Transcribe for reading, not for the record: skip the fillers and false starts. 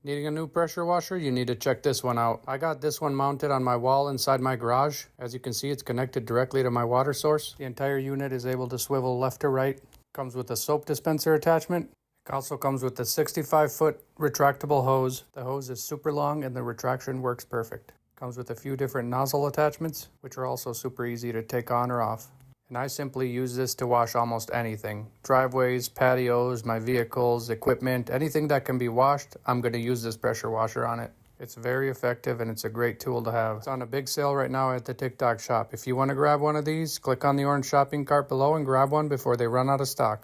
Needing a new pressure washer? You need to check this one out. I got this one mounted on my wall inside my garage. As you can see, it's connected directly to my water source. The entire unit is able to swivel left to right. Comes with a soap dispenser attachment. It also comes with a 65-foot retractable hose. The hose is super long and the retraction works perfect. Comes with a few different nozzle attachments, which are also super easy to take on or off. And I simply use this to wash almost anything. Driveways, patios, my vehicles, equipment, anything that can be washed, I'm going to use this pressure washer on it. It's very effective and it's a great tool to have. It's on a big sale right now at the TikTok shop. If you want to grab one of these, click on the orange shopping cart below and grab one before they run out of stock.